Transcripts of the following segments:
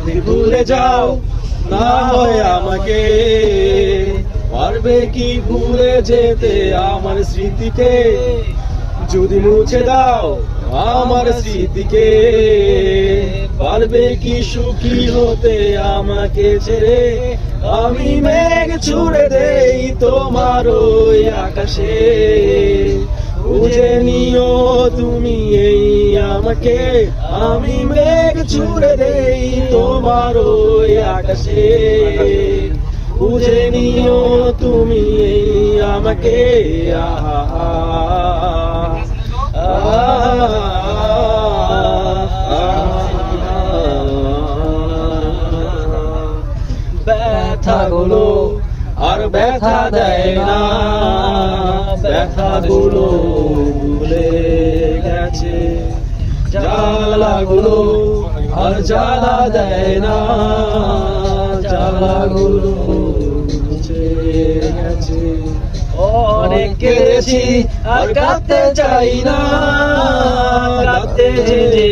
যদি ভুলে যাও না হয় আমাকে, পারবে কি ভুলে যেতে আমার স্মৃতিকে? যদি মুছে দাও আমার স্মৃতিকে, পারবে কি সুখী হতে আমাকে ছেড়ে? আমি মেঘ ছুড়ে দেই তোমার ওই আকাশে, বুঝে নিও তুমি এই আমাকে। আমি মেঘ ছুড়ে দেই তোমার ওই আকাশে, বুঝে নিও তুমি এই আমাকে। ব্যথাগুলো আর ব্যথা দেয় না, ব্যথাগুলো ভুলে গেছে। জ্বালাগুলো আর জ্বালা দেয় না, জ্বালাগুলো মুছে গেছে। অনেক কেঁদেছি আর কাঁদতে চাই না, কাঁদতে যে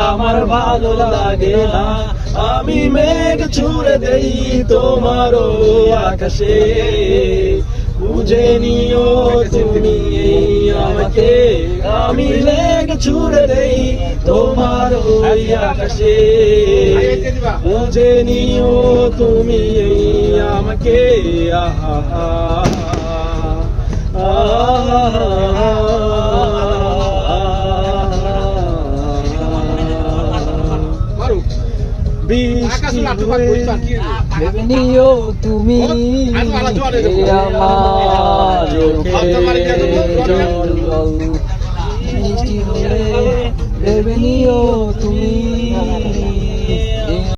আমার ভালো লাগে না। আমি মেঘ ছুড়ে দেই তোমার আকাশে, বুঝে নিও তুমি এই আমাকে। আমি মেঘ ছুড়ে দেই তোমার ওই আকাশে, বুঝে নিও তুমি এই আমাকে। ভেবে নিও তুমি আমার চোখের জল, বৃষ্টি হলে ভেবে নিও